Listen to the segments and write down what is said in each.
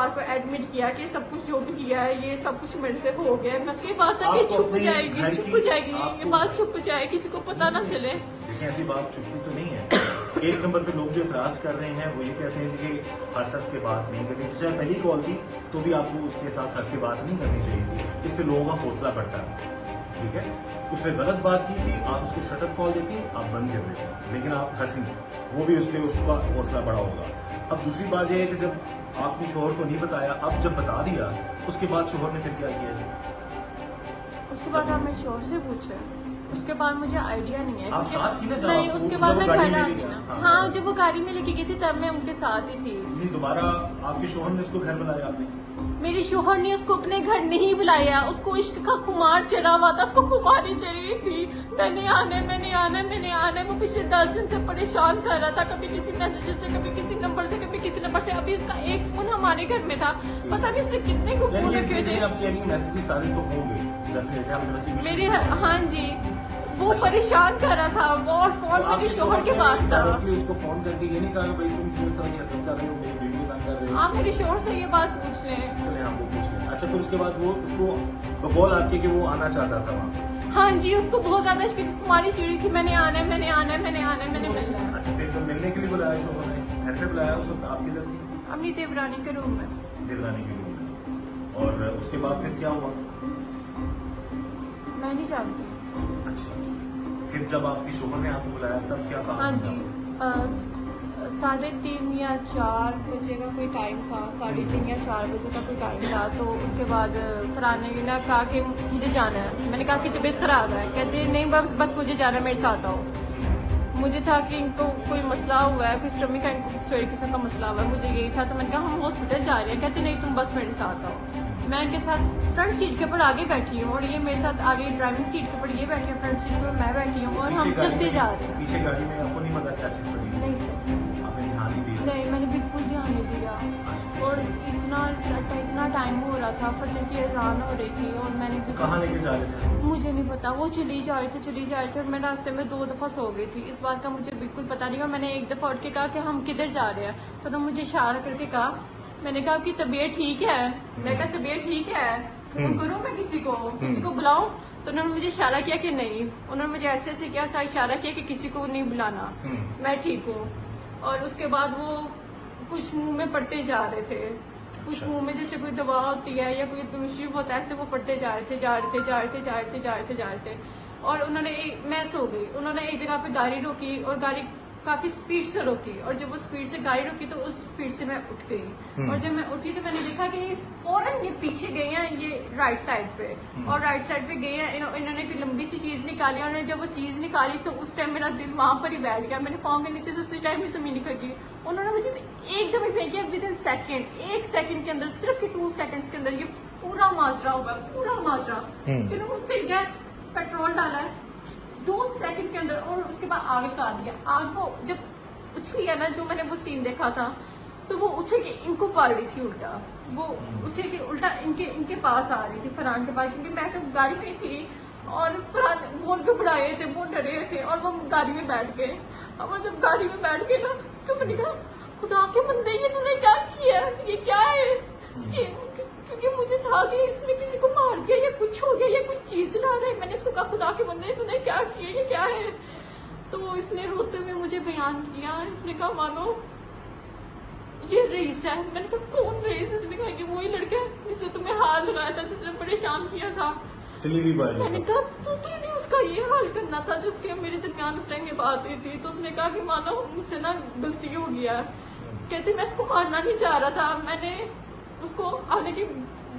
को एडमिट किया कि सब कुछ जो भी किया है ये सब कुछ मेरे से हो गया है। बस ये बात है कि छुप जाएगी ये बात छुप जाएगी, किसी को पता ना चले। देखिए ऐसी बात छुपती तो नहीं है। एक नंबर पे लोग जो इतराज कर रहे हैं वो ये कहते हैं कि हंस के बात नहीं करनी, चाहे पहली कॉल थी तो भी आपको उसके साथ हंस के बात नहीं करनी चाहिए थी, इससे लोगों का हौसला बढ़ता है। ठीक है, उसने गलत बात की थी, आप उसको शटअप कॉल देती, आप बंद कर देते, लेकिन आप हंसी, वो भी उसने उसका हौसला बढ़ा होगा। अब दूसरी बात यह है कि जब आपने शोहर को नहीं बताया, अब जब बता दिया उसके बाद शोहर ने फिर क्या किया जी? उसके बाद हमें शोहर से पूछे, उसके बाद मुझे आइडिया नहीं है। आप साथ थी ना जब नहीं, उसके बाद मैं घर आ गई ना। हाँ, हाँ, जब वो गाड़ी में लेके गई थी तब मैं उनके साथ ही थी। नहीं, दोबारा आपके शोहर ने उसको घर बुलाया आपने? मेरे शोहर ने उसको अपने घर नहीं बुलाया, उसको इश्क का खुमार चढ़ा हुआ था, उसको खुमारी चढ़ी थी, मैंने आना है। वो पिछले 10 दिन से परेशान कर रहा था, कभी किसी मैसेज से, कभी किसी नंबर से, कभी किसी नंबर से। अभी उसका एक फोन हमारे घर में था, पता नहीं उसने कितने को फोन किए थे। मैसेज सारे तो होंगे मेरे, हाँ जी, वो परेशान कर रहा था वो, और फोन मेरे शोहर के पास था। उसको फोन करके ये नहीं कहा भाई तुम क्यों इस तरह की हरकत कर रहे हो, मेरी बेटी को तंग कर रहे हो? आप मेरे शोहर से ये बात पूछ लें। चले आपको पूछ लें। अच्छा, फिर उसके बाद वो उसको कॉल आती है कि वो आना चाहता था वहाँ? हाँ जी, उसको बहुत ज्यादा इसकी कुमारी चिड़ी थी, मैंने आना है, मैंने मिलना है। अच्छा, फिर जब मिलने के लिए बुलाया शोहर ने, घर पे बुलाया, उस वक्त आप किधर थी? अपनी देवरानी के रूम में। देवरानी के रूम में। और उसके बाद फिर क्या हुआ? मैं नहीं जानती। अच्छा, फिर जब आपके शोहर ने आपको बुलाया तब क्या कहा? हाँ जी, 3:30 या 4 बजे का कोई टाइम था, 3:30 या 4 बजे का कोई टाइम था। तो उसके बाद फरहान ने ना कहा कि मुझे जाना है। मैंने कहा कि तबीयत खराब है, कहते नहीं बस मुझे जाना है, मेरे साथ आओ। मुझे था कि इनको कोई मसला हुआ है, कोई स्टमक का इनको किस्म का मसला हुआ है, मुझे यही था। तो मैंने कहा हम हॉस्पिटल जा रहे हैं, कहते नहीं तुम बस मेरे साथ आओ। मैं इनके साथ फ्रंट सीट के ऊपर आगे बैठी हूँ और ये मेरे साथ आगे ड्राइविंग सीट के ऊपर ये बैठी है, फ्रंट सीट पर मैं बैठी हूँ, और हम चलते जा रहे हैं। पीछे गाड़ी में आपको नहीं पता क्या चीज पड़ी? नहीं सर, आपने ध्यान नहीं दिया? नहीं, मैंने बिल्कुल ध्यान नहीं दिया। और इतना टाइम हो रहा था, फजर की अजान हो रही थी, और मैंने कहाँ लेके जा रहे थे? मुझे नहीं पता, वो चली जा रहे थे और मैं रास्ते में 2 दफा सो गई थी। इस बात का मुझे बिल्कुल पता नहीं। और मैंने एक दफा उठ के कहा कि हम किधर जा रहे हैं, तो उन्होंने मुझे इशारा करके कहा, मैंने कहा आपकी तबीयत ठीक है? मैं कहा तबीयत ठीक है, फोन करूँ मैं किसी को बुलाऊं? तो उन्होंने मुझे इशारा किया कि नहीं, उन्होंने मुझे ऐसे किया, इशारा किया कि किसी को नहीं बुलाना, मैं ठीक हूँ। और उसके बाद वो कुछ मुंह में पड़ते जा रहे थे, कुछ मुंह में जैसे कोई दवा होती है या कोई दुरुशीफ होता है, ऐसे वो पड़ते जा रहे थे। और उन्होंने मैं सो गई, उन्होंने एक जगह पे गाड़ी रोकी और गाड़ी काफी स्पीड से रोकी, और जब वो स्पीड से गाड़ी रोकी तो उस स्पीड से मैं उठ गई। और जब मैं उठी तो मैंने देखा कि ये फौरन ये पीछे गए हैं, ये राइट साइड पे, और राइट साइड पे गए हैं। इन्होंने कोई लंबी सी चीज निकाली, और जब वो चीज निकाली तो उस टाइम मेरा दिल वहां पर ही बैठ गया, मेरे पाँव के नीचे से उसी टाइम ही जमीन निकल गई। उन्होंने मुझे एकदम ही फेंकी विदिन सेकेंड, 1 सेकेंड के अंदर, सिर्फ 2 सेकेंड्स के अंदर ये पूरा माजरा हुआ, पूरा माजरा। फिर गया, पेट्रोल डाला है 2 सेकंड के अंदर, और उसके बाद आग निकाल दिया। आग को जब उछली है ना, जो मैंने वो सीन देखा था, तो वो उछल के इनको पड़ रही थी उल्टा, वो उछल के उल्टा इनके पास आ रही थी, फरहान के पास, क्योंकि मैं तो गाड़ी में थी और फरहान बहुत घबराए थे, बहुत डरे थे, और वो गाड़ी में बैठ गए। और जब गाड़ी में बैठ गए ना, तो मैंने कहा खुदा के बंदे ये तूने क्या किया, ये क्या है? क्योंकि मुझे था कि इसने किसी को मार दिया या कुछ हो गया या कोई चीज ला रहा है। मैंने इसको कहा खुदा के बंदे तूने क्या किया, ये क्या है? तो इसने रोते हुए मुझे बयान किया, इसने कहा मानो ये रईस है। मैंने कहा कौन रईस? इसने कहा कि वही लड़का है जिससे तुम्हें हाथ लगाया था, जिसने परेशान किया था। मैंने कहा तुमने उसका ये हाल करना था जिसके मेरे दरमियान उस टाइम ये बात हुई थी। तो उसने कहा कि मानो मुझसे ना गलती हो गया। कहते मैं इसको मारना नहीं चाह रहा था, मैंने उसको आने की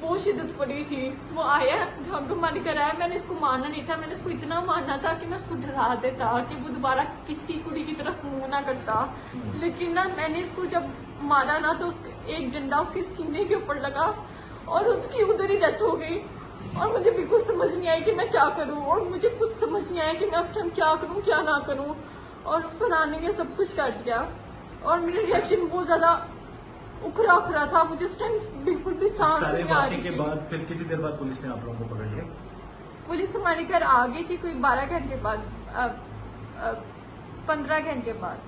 बहुत शिद्दत पड़ी थी, वो आया हमारी घर आया, मैंने इसको मारना नहीं था, मैंने इसको इतना मारना था कि मैं उसको डरा देता कि वो दोबारा किसी कुड़ी की तरफ मुंह ना करता। लेकिन ना मैंने इसको जब मारा ना, तो एक डंडा उसके सीने के ऊपर लगा और उसकी उधर ही डेथ हो गई। और मुझे बिल्कुल समझ नहीं आई कि मैं क्या करूं, और मुझे कुछ समझ नहीं आया कि मैं उस टाइम क्या करूं क्या ना करूं। और फरहान ने सब कुछ कर दिया, और मेरा रिएक्शन बहुत ज्यादा उखरा था, मुझे उस टाइम बिल्कुल भी सांस नहीं आ रही थी। के बाद फिर कितनी देर बाद पुलिस ने आप लोगों को पकड़ लिया? पुलिस हमारे घर आ गई थी कोई 12 घंटे बाद, 15 घंटे बाद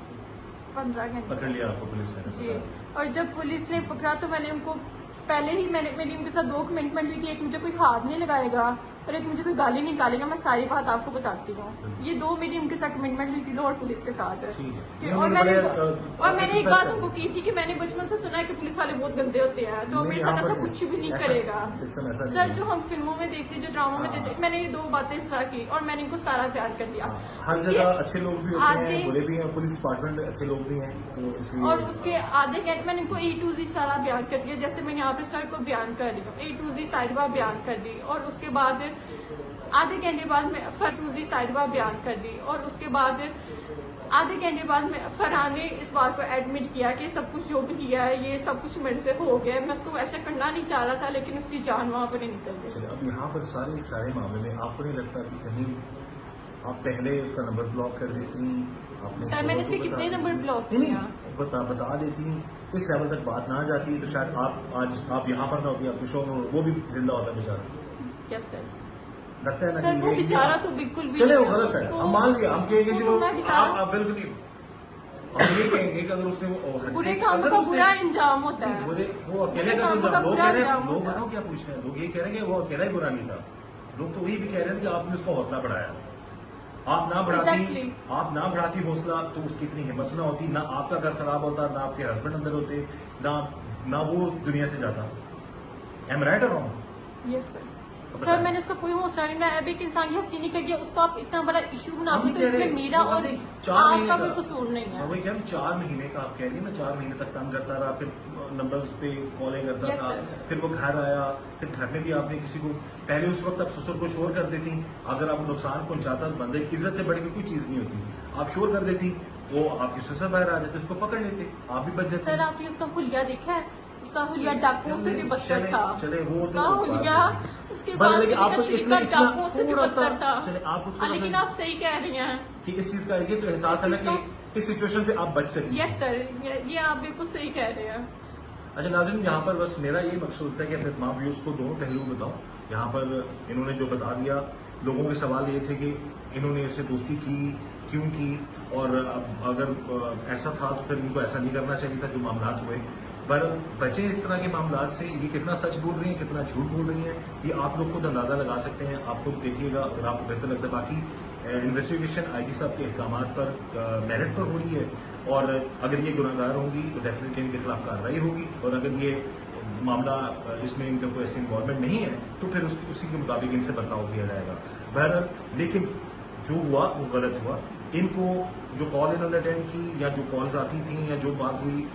15 घंटे पकड़ लिया आपको पुलिस ने? जी। और जब पुलिस ने पकड़ा तो मैंने उनको पहले ही मैंने उनके साथ 2 कमिटमेंट ली थी, एक मुझे कोई हाथ नहीं लगाएगा और एक मुझे कोई गाली नहीं निकालेगा। मैं सारी बात आपको बताती हूँ। ये 2 मेरी उनके साथ कमिटमेंट ली थी लाहौर पुलिस के साथ। ठीक है। कि- ये और उन्होंने मैंने एक confess बात कर उनको की थी कि मैंने बचपन से सुना है कि पुलिस वाले बहुत गंदे होते हैं, तो नहीं, मेरे यहाँ साथ ऐसा पर कुछ भी नहीं ऐसा करेगा। सिस्टम ऐसा नहीं सर, है। जो हम फिल्मों में देखते, जो ड्रामों में हाँ। देखते, मैंने ये 2 बातें इस तरह की और मैंने इनको सारा बयान कर दिया। हर उसके जगह अच्छे लोग भी होते हैं, आधे- बुरे भी हैं, पुलिस डिपार्टमेंट में अच्छे लोग भी हैं, तो इसलिए और उसके आधे घंटे मैंने इनको A to Z सारा बयान कर दिया, जैसे मैंने यहाँ पे सर को बयान कर रही हूँ। A to Z साइडवा बयान कर दी और उसके बाद आधे घंटे बाद मैं फरटूजी साइडवा बयान कर दी और उसके बाद आधे घंटे बाद में फरहान ने इस बात को एडमिट किया कि सब कुछ जो भी किया है ये सब कुछ मेरे से हो गया। मैं उसको ऐसे करना नहीं चाह रहा था, लेकिन उसकी जान वहां पर ही निकल गई। चलिए, अब यहाँ पर सारे मामले में आपको नहीं लगता कि कहीं आप पहले उसका नंबर ब्लॉक कर देती? आपने सर, मैंने इसके बता कितने देती? नंबर ब्लॉक नहीं, किया? बता देती, इस लेवल तक बात ना जाती तो शायद आप यहाँ पर ना होती, आपके शो में वो भी जिंदा होता बेचारा। Yes sir. लगता है ना सर, कि वो ये बेचारा तो बिल्कुल भी चले वो नहीं है। गलत है, उसको- हम मान लिया, हम कहेंगे कि वो उसको मैं बेचारा- आप बिल्कुल नहीं, हम ये कहेंगे कि अगर उसने वो बुरे काम अगर का उसने- बुरा इंजाम होता है। बुरे वो अकेले बुरे का कामों जो का लोग बुरा कह रहे हैं, अंजाम लोग होता है। बताओ क्या पूछ रहे हैं, लोग ये कह रहे हैं कि वो अकेला ही बुरा नहीं था। लोग तो वही भी कह रहे हैं कि आपने उसका हौसला बढ़ाया। आप ना Exactly. बढ़ाती हौसला तो उसकी इतनी हिम्मत ना होती, ना आपका घर खराब होता, ना आपके हस्बैंड अंदर होते, ना वो दुनिया से जाता। एम राइट और रॉन्ग? Yes sir. सर, मैंने उसका कोई हौसला नहीं बनाया। अब एक इंसान की हंसी निकल गया, उसको आप इतना बड़ा इशू हम बनाते नहीं तो कह रहे, इसमें मेरा वो और आपने 4 महीने आपका कोई का- कसूर नहीं हाँ, है। वही कह रहे हैं, 4 महीने का आप कह रही है ना, 4 महीने तक तंग करता रहा, फिर नंबर पे कॉलिंग करता Yes, था, sir. फिर वो घर आया, फिर घर में भी आपने किसी को पहले उस वक्त आप ससुर को शोर कर देती, अगर आप नुकसान पहुंचाता बंदे इज्जत से बढ़ के कोई चीज नहीं होती, आप शोर कर देती, वो आपके ससुर बाहर आ जाते, उसको पकड़ लेते, आप भी बच जाते। सर, आपने उसका हुलिया देखा है? उसका हुलिया डाकुओं से भी बदतर चले- था। चले, वो उसका तो हुलिया उसके बस बाद लेकिन आपको तरीका इतना डाकुओं से भी थोड़ा सा बदतर था। चले, आपको थोड़ा सा- लेकिन आप सही कह रही हैं। कि इस चीज का ये तो एहसास है ना कि इस सिचुएशन से आप बच सकती हैं। यस सर, ये आप बिल्कुल सही कह रहे हैं। अच्छा नाज़रीन, यहाँ पर बस मेरा ये मकसूद था कि अपने तमाम व्यूअर्स को दोनों पहलू बताऊं। यहाँ पर इन्होंने जो बता दिया, लोगों के सवाल ये थे कि इन्होंने इससे दोस्ती की, क्यों की, और अगर ऐसा था तो फिर इनको ऐसा नहीं करना चाहिए था जो मामला हुए। पर बचे इस तरह के मामला से, ये कितना सच बोल रही हैं, कितना झूठ बोल रही हैं, ये आप लोग खुद अंदाजा लगा सकते हैं। आप खुद देखिएगा अगर आपको बेहतर लगता है। बाकी इन्वेस्टिगेशन आईजी साहब के अहकामात पर मेरिट पर हो रही है, और अगर ये गुनाहगार होंगी तो डेफिनेटली इनके खिलाफ कार्रवाई होगी, और अगर ये मामला इसमें इनका कोई ऐसी इन्वॉल्वमेंट नहीं है तो फिर उसी के मुताबिक इनसे बर्ताव किया जाएगा। बहरहाल लेकिन जो हुआ वो गलत हुआ। इनको जो कॉल इन्होंने अटेंड की, या जो कॉल्स आती थी, या जो बात हुई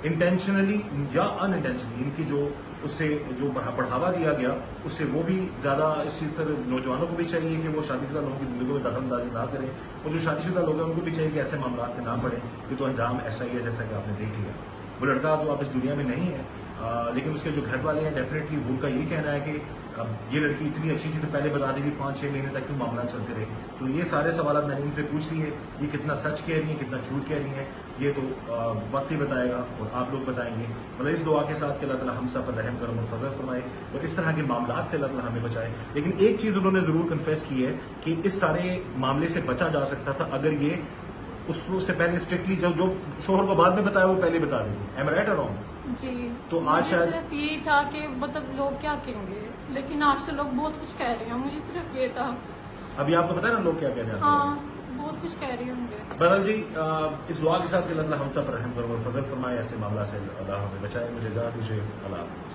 इंटेंशनली या अनइंटेंशनली, इनकी जो उससे जो बढ़ावा दिया गया, उससे वो भी ज्यादा इस चीज तरह नौजवानों को भी चाहिए कि वो शादीशुदा लोगों की जिंदगी में दखल अंदाजी ना करें, और जो शादीशुदा लोग हैं उनको भी चाहिए कि ऐसे मामला में ना पड़े। ये तो अंजाम ऐसा ही है जैसा कि आपने देख लिया। वो लड़का तो अब इस दुनिया में नहीं है, लेकिन उसके जो घर वाले हैं डेफिनेटली उनका ये कहना है कि अब ये लड़की इतनी अच्छी थी तो पहले बता दी थी, 5-6 महीने तक क्यों मामला चलते रहे। तो ये सारे सवाल मैंने इनसे पूछ लिए। ये कितना सच कह रही हैं, कितना झूठ कह रही हैं, ये तो वक्त ही बताएगा और आप लोग बताएंगे। मतलब इस दुआ के साथ कि अल्लाह ताला हम सब पर रहम करम और फजल फरमाए और इस तरह के मामला से अल्लाह ताला हमें बचाए। लेकिन एक चीज उन्होंने जरूर कन्फेस की है कि इस सारे मामले से बचा जा सकता था अगर ये उससे पहले स्ट्रिक्टली जो शोहर को बाद में बताया वो पहले बता देती। एम राइट और रॉन्ग? जी। तो आज मुझे शायद- सिर्फ ये था कि मतलब लोग क्या कहेंगे, लेकिन आज से लोग बहुत कुछ कह रहे हैं। मुझे सिर्फ ये था। अभी आपको पता है ना लोग क्या कह रहे हैं? हाँ, बहुत कुछ कह रहे होंगे। बहरहाल जी, इस दुआ के साथ कि अल्लाह ताला हम सब पर रहम करम और फजल फरमाए, ऐसे मामला से अल्लाह हमें बचाए। मुझे इजाज़त दीजिए। अल्लाह हाफ़िज़।